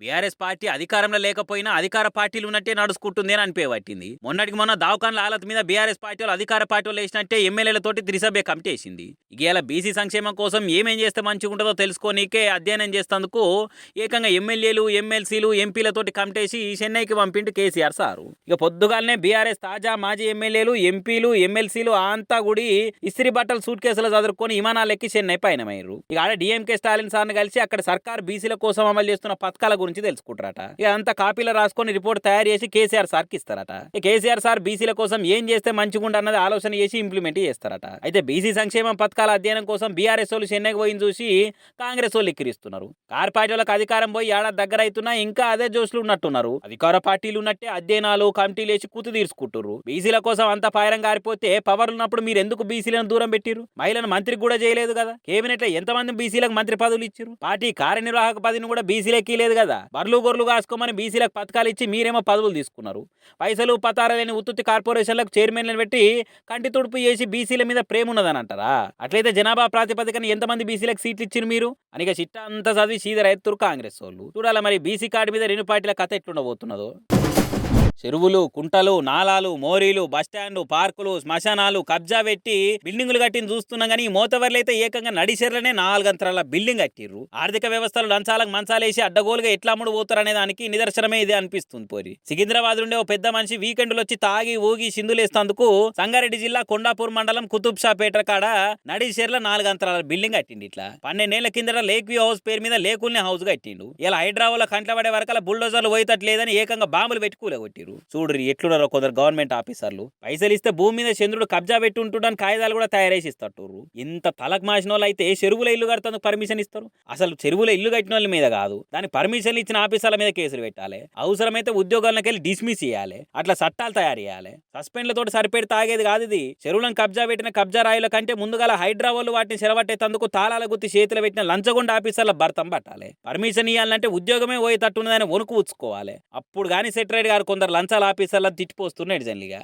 BRS party అధికారంలో లేకపోయినా అధికార పార్టీలు ఉన్నట్టే నడుచుకుంటుంది అని అనిపించబట్టింది. మొన్నటికి మొన్న దావకాన్ల హాలత్ మీద బీఆర్ఎస్ పార్టీ వాళ్ళు అధికార పార్టీ వాళ్ళు వేసినట్టే ఎమ్మెల్యేలతోటి త్రిసభ్య కమిటీ వేసింది. ఇక ఇలా బీసీ సంక్షేమం కోసం ఏమేం చేస్తే మంచిగా ఉంటుందో తెలుసుకోనికే అధ్యయనం చేసేందుకు ఏకంగా ఎమ్మెల్యేలు, ఎమ్మెల్సీలు, ఎంపీలతోటి కమిటీ వేసి చెన్నైకి పంపిండు కేసీఆర్ సారు. ఇక పొద్దుగాలనే బీఆర్ఎస్ తాజా మాజీ ఎమ్మెల్యేలు, ఎంపీలు, ఎమ్మెల్సీలు అంతా గుడి ఇస్త్రీ బట్టలు సూట్ కేసులు చదువుకొని విమానాలు ఎక్కి చెన్నై పయనమయ్యారు. ఇక ఆడ డిఎంకే స్టాలిన్ సార్ని కలిసి అక్కడ సర్కార్ బీసీల కోసం అమలు చేస్తున్న పథకాల గురించి తెలుసుకుంటారట. ఇక అంతా కాపీలో రాసుకొని రిపోర్ట్ తయారు చేసి కేసీఆర్ సార్కి ఇస్తారట. కేసీఆర్ సార్ బీసీల కోసం ఏం చేస్తే మంచిగుండ అన్నది ఆలోచన చేసి ఇంప్లిమెంట్ చేస్తారట. అయితే బీసీ సంక్షేమం పథకాల అధ్యయనం కోసం బీఆర్ఎస్ వాళ్ళు చెన్నైకి పోయిన చూసి కాంగ్రెస్ వాళ్ళు ఎక్కిరిస్తున్నారు. కార్ పార్టీలకు అధికారం పోయి ఏడాది దగ్గర అవుతున్నా ఇంకా అదే జోష్లు ఉన్నట్టున్నారు. అధికార పార్టీలు ఉన్నట్టే అధ్యయనాలు కమిటీలు వేసి కూతు తీర్చుకుంటారు. బీసీల కోసం అంత పైరం గారిపోతే పవర్ ఉన్నప్పుడు మీరు ఎందుకు బీసీలను దూరం పెట్టిరు? మహిళను మంత్రికి కూడా చేయలేదు కదా. కేబినెట్ లో ఎంతమంది బీసీలకు మంత్రి పదవులు ఇచ్చారు? పార్టీ కార్యనిర్వాహక పదవిని కూడా బీసీలకి లేదు కదా. బర్లు గొర్రెలు కాసుకోమని బీసీలకు పథకాలు ఇచ్చి మీరేమో పదవులు తీసుకున్నారు. పైసలు పతార లేని ఉత్తుత్తి కార్పొరేషన్లకు చైర్మన్లను పెట్టి కంటి తుడుపు చేసి బీసీల మీద ప్రేమ ఉన్నదని అంటారా? అట్లయితే జనాభా ప్రాతిపదికన ఎంతమంది బీసీలకు సీట్లు ఇచ్చారు మీరు? అని చిట్టా అంతా చదివి సీదర్ ఎత్తురు కాంగ్రెస్ వాళ్ళు. చూడాలి మరి బీసీ కార్డు మీద రెండు పార్టీల కథ ఎట్లుండబోతున్నదో. చెరువులు, కుంటలు, నాలాలు, మోరీలు, బస్టాండ్లు, పార్కులు, శ్మశానాలు కబ్జా పెట్టి బిల్డింగులు కట్టిన చూస్తున్నాం కానీ మోతవర్లు అయితే ఏకంగా నడిచెర్లనే 4 అంతరాల బిల్డింగ్ కట్టిర్రు. ఆర్థిక వ్యవస్థలు లంచాలకు మంచాలేసి అడ్డగోలుగా ఎట్లా అమ్ముడు పోతారనే దానికి నిదర్శనమే ఇదే అనిపిస్తుంది. పోరి సికింద్రాబాద్ నుండే ఓ పెద్ద మనిషి వీకెండ్లు వచ్చి తాగి ఊగి సిందులేస్తందుకు సంగారెడ్డి జిల్లా కొండాపూర్ మండలం కుతుబ్ షా పేట కాడ నడిచెర్ల 4 అంతరాల బిల్డింగ్ కట్టిండి. ఇట్లా 12 ఏళ్ల కిందట లేక్ వ్యూ హౌస్ పేరు మీద లేకుల్నే హౌస్ కట్టిండు. ఇలా హైదరాబాద్ కంట్ల పడే వరకల బుల్డోజర్లు పోయేటట్లేదని ఏకంగా బాంబులు పెట్టుకోలే కొట్టిరు. చూడ్రి ఎట్లున్నారో కొందరు గవర్నమెంట్ ఆఫీసర్లు. పైసలు ఇస్తే భూమి మీద చంద్రుడు కబ్జా పెట్టి ఉంటుండని కాగితాలు కూడా తయారేసి ఇస్తారు. ఇంత తలకు మాసిన వాళ్ళు అయితే చెరువుల ఇల్లు కడతానికి పర్మిషన్ ఇస్తారు. అసలు చెరువుల ఇల్లు కట్టిన వాళ్ళ మీద కాదు, దాని పర్మిషన్లు ఇచ్చిన ఆఫీసర్ల మీద కేసులు పెట్టాలి. అవసరమైతే ఉద్యోగాలకు వెళ్ళి డిస్మిస్ చేయాలి. అట్లా చట్టాలు తయారు చేయాలి. సస్పెండ్లతో సరిపెడి తాగేది కాదు ఇది. చెరువులను కబ్జా పెట్టిన కబ్జా రాయుల కంటే ముందుగా హైదరాబాద్ వాటిని చెరబట్టేందుకు తాళాల గుత్తి చేతులు పెట్టిన లంచగొండ ఆఫీసర్ల భర్తం పట్టాలి. పర్మిషన్ ఇవ్వాలంటే ఉద్యోగమే పోయేటట్టున్నదని వణుకు ఉచ్చుకోవాలి. అప్పుడు కానీ సెక్రటరీ గారు కొందరు లంచాల ఆఫీసర్లను తిట్టిపోస్తున్నాడు జల్లిగా.